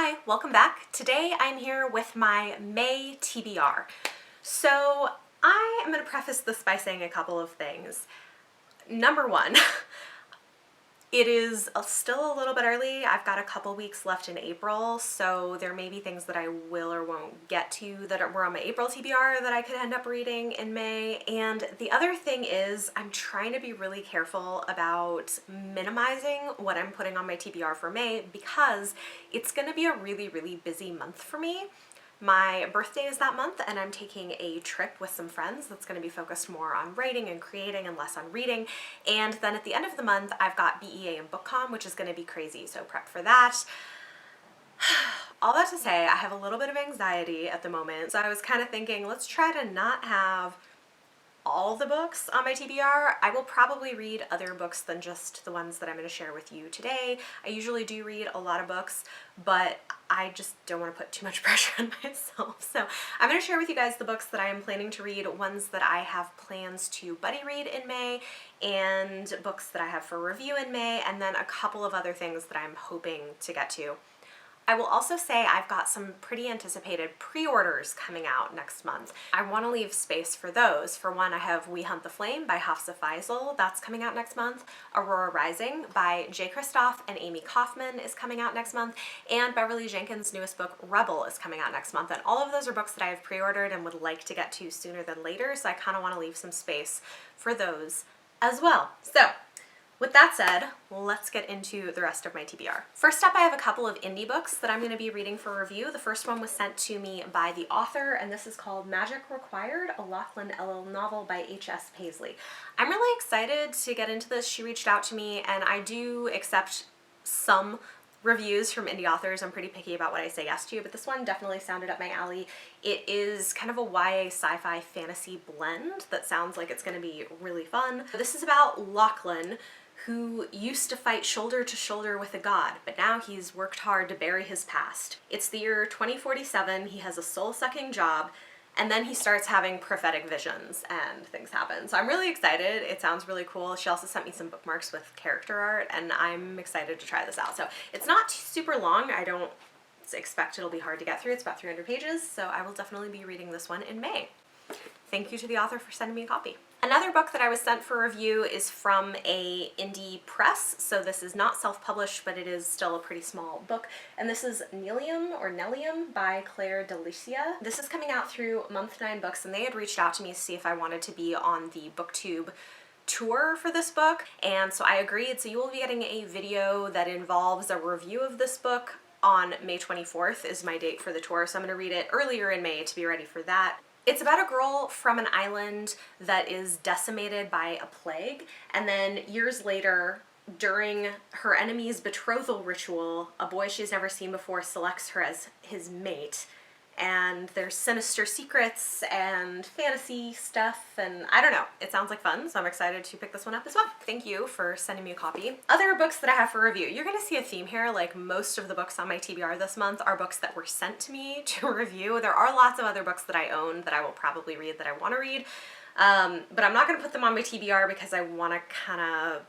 Hi, welcome back. Today I'm here with my May TBR. So I am going to preface this by saying a couple of things. Number one, it is still a little bit early. I've got a couple weeks left in April, so there may be things that I will or won't get to that were on my April TBR that I could end up reading in May. And the other thing is I'm trying to be really careful about minimizing what I'm putting on my TBR for May because it's going to be a really, really busy month for me. My birthday is that month and I'm taking a trip with some friends that's going to be focused more on writing and creating and less on reading. And then at the end of the month, I've got BEA and BookCon, which is going to be crazy, so prep for that. All that to say, I have a little bit of anxiety at the moment, so I was kind of thinking, let's try to not have all the books on my TBR. I will probably read other books than just the ones that I'm going to share with you today. I usually do read a lot of books, but I just don't want to put too much pressure on myself. So I'm going to share with you guys the books that I am planning to read, ones that I have plans to buddy read in May, and books that I have for review in May, and then a couple of other things that I'm hoping to get to. I will also say I've got some pretty anticipated pre-orders coming out next month. I want to leave space for those. For one, I have We Hunt the Flame by Hafsa Faisal. That's coming out next month. Aurora Rising by Jay Kristoff and Amy Kaufman is coming out next month. And Beverly Jenkins' newest book, Rebel, is coming out next month. And all of those are books that I have pre-ordered and would like to get to sooner than later, so I kind of want to leave some space for those as well. So, with that said, let's get into the rest of my TBR. First up, I have a couple of indie books that I'm going to be reading for review. The first one was sent to me by the author, and this is called Magic Required, a Lachlan Ellel novel by H.S. Paisley. I'm really excited to get into this. She reached out to me, and I do accept some reviews from indie authors. I'm pretty picky about what I say yes to, but this one definitely sounded up my alley. It is kind of a YA sci-fi fantasy blend that sounds like it's going to be really fun. This is about Lachlan, who used to fight shoulder to shoulder with a god, but now he's worked hard to bury his past. It's the year 2047, he has a soul-sucking job, and then he starts having prophetic visions and things happen. So I'm really excited. It sounds really cool. She also sent me some bookmarks with character art, and I'm excited to try this out. So it's not super long. I don't expect it'll be hard to get through. It's about 300 pages, so I will definitely be reading this one in May. Thank you to the author for sending me a copy. Another book that I was sent for review is from a indie press, so this is not self-published, but it is still a pretty small book, and this is Nellium by Claire Delicia. This is coming out through Month 9 Books, and they had reached out to me to see if I wanted to be on the BookTube tour for this book, and so I agreed. So you will be getting a video that involves a review of this book on May 24th is my date for the tour, so I'm going to read it earlier in May to be ready for that. It's about a girl from an island that is decimated by a plague, and then years later, during her enemy's betrothal ritual, a boy she's never seen before selects her as his mate. And there's sinister secrets and fantasy stuff, and I don't know. It sounds like fun, so I'm excited to pick this one up as well. Thank you for sending me a copy. Other books that I have for review. You're gonna see a theme here, like most of the books on my TBR this month are books that were sent to me to review. There are lots of other books that I own that I will probably read that I want to read, but I'm not gonna put them on my TBR because I want to kind of,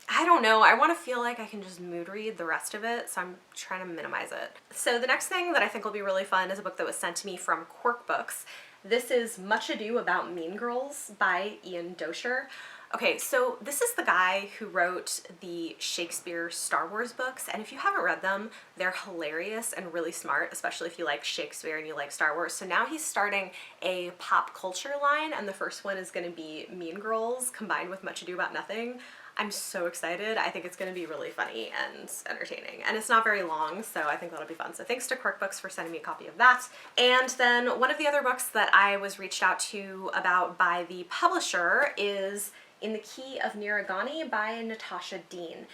I don't know, I want to feel like I can just mood read the rest of it, so I'm trying to minimize it. So the next thing that I think will be really fun is a book that was sent to me from Quirk Books. This is Much Ado About Mean Girls by Ian Doescher. Okay, so this is the guy who wrote the Shakespeare Star Wars books, and if you haven't read them, they're hilarious and really smart, especially if you like Shakespeare and you like Star Wars. So now he's starting a pop culture line, and the first one is going to be Mean Girls combined with Much Ado About Nothing. I'm so excited. I think it's going to be really funny and entertaining, and it's not very long, so I think that'll be fun. So thanks to Quirk Books for sending me a copy of that. And then one of the other books that I was reached out to about by the publisher is In the Key of Niragani by Natasha Dean.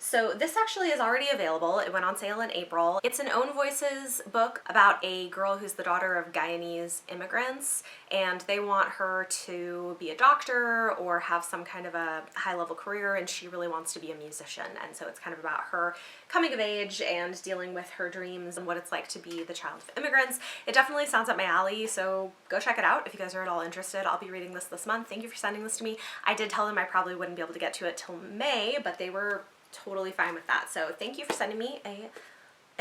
So this actually is already available. It went on sale in April. It's an Own Voices book about a girl who's the daughter of Guyanese immigrants, and they want her to be a doctor or have some kind of a high-level career, and she really wants to be a musician. And so it's kind of about her coming of age and dealing with her dreams and what it's like to be the child of immigrants. It definitely sounds up my alley, so go check it out if you guys are at all interested. I'll be reading this month. Thank you for sending this to me. I did tell them I probably wouldn't be able to get to it till May, but they were totally fine with that. So thank you for sending me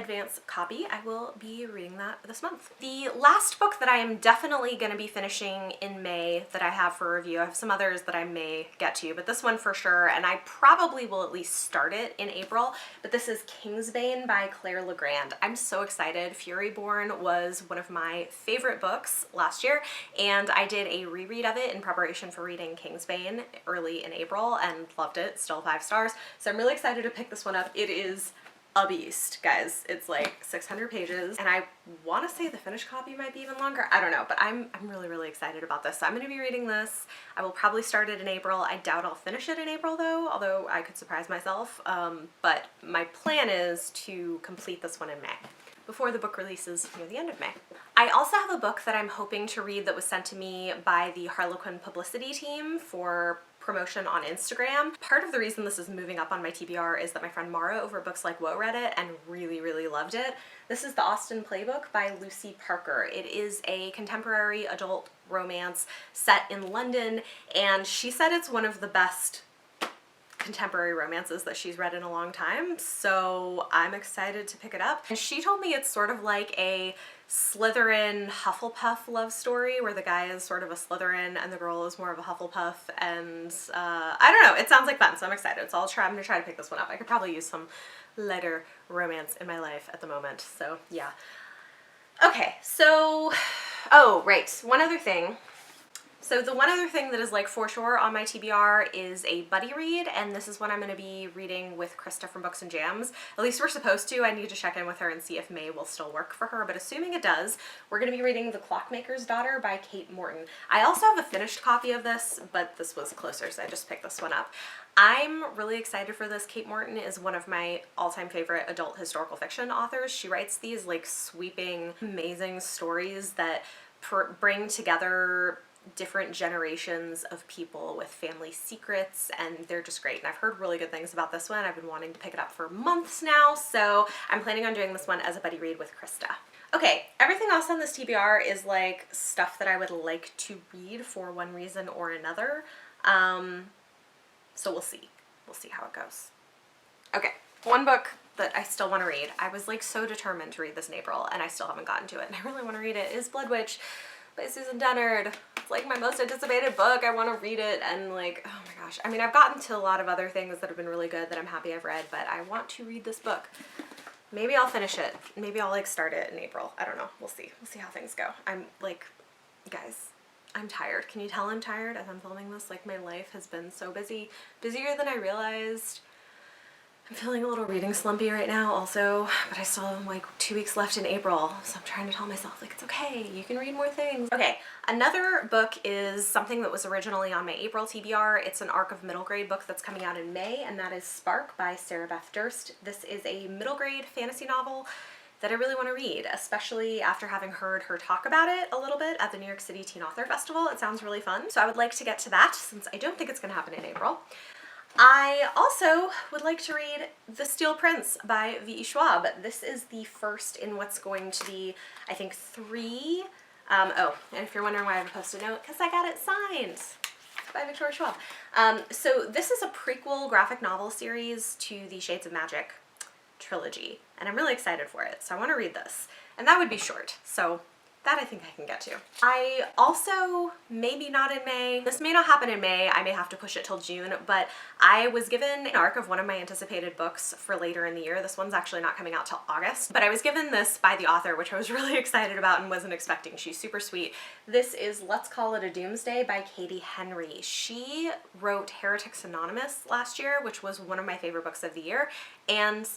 advance copy. I will be reading that this month. The last book that I am definitely going to be finishing in May that I have for review, I have some others that I may get to, but this one for sure, and I probably will at least start it in April, but this is Kingsbane by Claire Legrand. I'm so excited. Furyborn was one of my favorite books last year, and I did a reread of it in preparation for reading Kingsbane early in April and loved it, still 5 stars. So I'm really excited to pick this one up. It is a beast, guys. It's like 600 pages, and I want to say the finished copy might be even longer. I don't know, but I'm really excited about this. So I'm going to be reading this. I will probably start it in April. I doubt I'll finish it in April though, although I could surprise myself. But my plan is to complete this one in May, before the book releases near the end of May. I also have a book that I'm hoping to read that was sent to me by the Harlequin publicity team for promotion on Instagram. Part of the reason this is moving up on my TBR is that my friend Mara over at Books Like Whoa read it and really loved it. This is The Austen Playbook by Lucy Parker. It is a contemporary adult romance set in London, and she said it's one of the best contemporary romances that she's read in a long time, so I'm excited to pick it up. And she told me it's sort of like a Slytherin Hufflepuff love story where the guy is sort of a Slytherin and the girl is more of a Hufflepuff, and I don't know, it sounds like fun, so I'm excited. So I'm gonna try to pick this one up. I could probably use some lighter romance in my life at the moment, so yeah. Okay, so, oh right, one other thing. So the one other thing that is like for sure on my TBR is a buddy read, and this is what I'm going to be reading with Krista from Books and Jams. At least we're supposed to. I need to check in with her and see if May will still work for her, but assuming it does, we're going to be reading The Clockmaker's Daughter by Kate Morton. I also have a finished copy of this, but this was closer, so I just picked this one up. I'm really excited for this. Kate Morton is one of my all-time favorite adult historical fiction authors. She writes these like sweeping, amazing stories that bring together different generations of people with family secrets, and they're just great. And I've heard really good things about this one. I've been wanting to pick it up for months now, so I'm planning on doing this one as a buddy read with Krista. Okay, everything else on this TBR is like stuff that I would like to read for one reason or another. So we'll see. We'll see how it goes. Okay, one book that I still want to read. I was like so determined to read this in April, and I still haven't gotten to it, and I really want to read it, is Blood Witch by Susan Dennard. It's like my most anticipated book. I want to read it, and like, oh my gosh. I mean, I've gotten to a lot of other things that have been really good that I'm happy I've read, but I want to read this book. Maybe I'll finish it. Maybe I'll like start it in April. I don't know. We'll see. We'll see how things go. I'm like, guys, I'm tired. Can you tell I'm tired as I'm filming this? Like, my life has been so busy. Busier than I realized. I'm feeling a little reading slumpy right now also, but I still have like 2 weeks left in April, so I'm trying to tell myself like, it's okay, you can read more things. Okay, another book is something that was originally on my April TBR. It's an arc of middle grade book that's coming out in May, and that is Spark by Sarah Beth Durst. This is a middle grade fantasy novel that I really want to read, especially after having heard her talk about it a little bit at the New York City Teen Author Festival. It sounds really fun, so I would like to get to that since I don't think it's going to happen in April. I also would like to read The Steel Prince by V.E. Schwab. This is the first in what's going to be, I think, 3. Oh, and if you're wondering why I have a post-it note, because I got it signed by Victoria Schwab. So this is a prequel graphic novel series to the Shades of Magic trilogy, and I'm really excited for it, so I want to read this. And that would be short, so that I think I can get to. I also, maybe not in May, this may not happen in May, I may have to push it till June, but I was given an arc of one of my anticipated books for later in the year. This one's actually not coming out till August, but I was given this by the author, which I was really excited about and wasn't expecting. She's super sweet. This is Let's Call It a Doomsday by Katie Henry. She wrote Heretics Anonymous last year, which was one of my favorite books of the year, and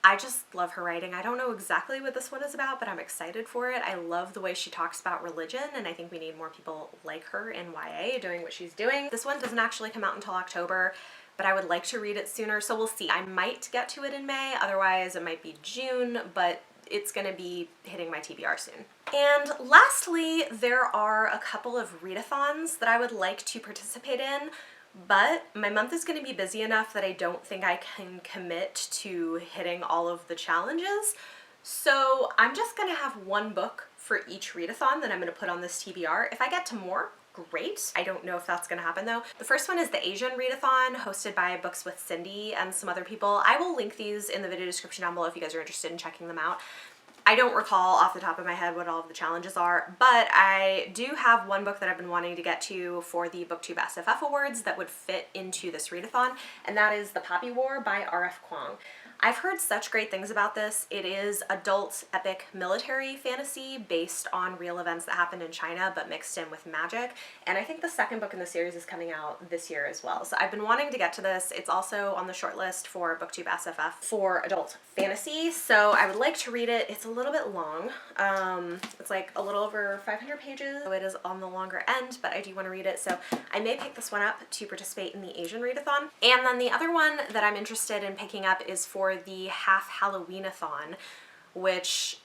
I just love her writing. I don't know exactly what this one is about, but I'm excited for it. I love the way she talks about religion, and I think we need more people like her in YA doing what she's doing. This one doesn't actually come out until October, but I would like to read it sooner, so we'll see. I might get to it in May, otherwise it might be June, but it's gonna be hitting my TBR soon. And lastly, there are a couple of readathons that I would like to participate in, but my month is going to be busy enough that I don't think I can commit to hitting all of the challenges. So I'm just going to have one book for each readathon that I'm going to put on this TBR. If I get to more, great. I don't know if that's gonna happen though. The first one is the Asian Readathon, hosted by Books with Cindy and some other people. I will link these in the video description down below if you guys are interested in checking them out. I don't recall off the top of my head what all of the challenges are, but I do have one book that I've been wanting to get to for the BookTube SFF Awards that would fit into this readathon, and that is The Poppy War by R.F. Kuang. I've heard such great things about this. It is adult epic military fantasy based on real events that happened in China but mixed in with magic, and I think the second book in the series is coming out this year as well. So I've been wanting to get to this. It's also on the short list for BookTube SFF for adult fantasy, so I would like to read it. It's a little bit long. It's like a little over 500 pages, so it is on the longer end, but I do want to read it, so I may pick this one up to participate in the Asian Readathon. And then the other one that I'm interested in picking up is for the Halfoweenathon, which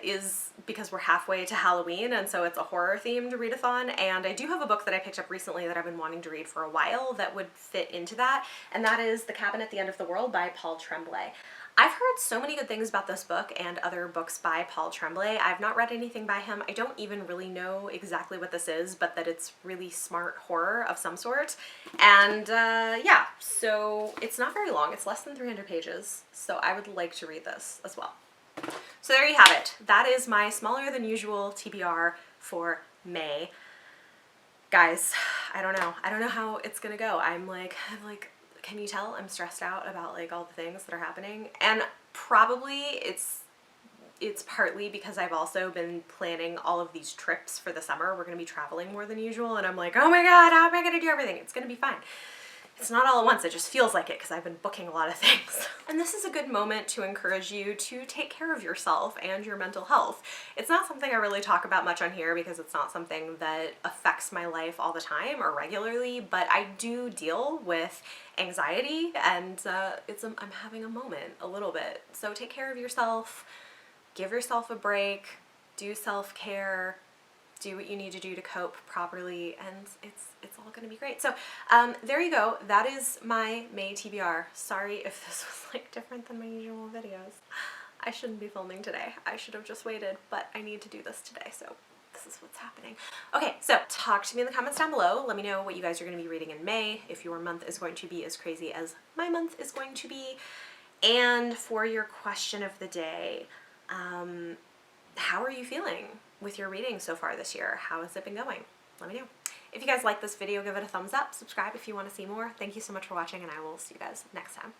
is because we're halfway to Halloween, and so it's a horror themed readathon. And I do have a book that I picked up recently that I've been wanting to read for a while that would fit into that, and that is The Cabin at the End of the World by Paul Tremblay. I've heard so many good things about this book and other books by Paul Tremblay. I've not read anything by him. I don't even really know exactly what this is, but that it's really smart horror of some sort. And yeah, so it's not very long. It's less than 300 pages, so I would like to read this as well. So there you have it. That is my smaller than usual TBR for May. Guys, I don't know. I don't know how it's gonna go. I'm like, can you tell I'm stressed out about like all the things that are happening? And probably it's partly because I've also been planning all of these trips for the summer. We're gonna be traveling more than usual, and I'm like, oh my god, how am I gonna do everything? It's gonna be fine. It's not all at once, it just feels like it because I've been booking a lot of things. And this is a good moment to encourage you to take care of yourself and your mental health. It's not something I really talk about much on here because it's not something that affects my life all the time or regularly, but I do deal with anxiety, and I'm having a moment a little bit. So take care of yourself, give yourself a break, do self-care, do what you need to do to cope properly, and it's all gonna be great. So there you go. That is my May TBR. Sorry if this was like different than my usual videos. I shouldn't be filming today. I should have just waited, but I need to do this today, so this is what's happening. Okay, so talk to me in the comments down below. Let me know what you guys are gonna be reading in May, if your month is going to be as crazy as my month is going to be. And for your question of the day, how are you feeling with your reading so far this year? How has it been going? Let me know. If you guys like this video, give it a thumbs up, subscribe if you want to see more. Thank you so much for watching, and I will see you guys next time.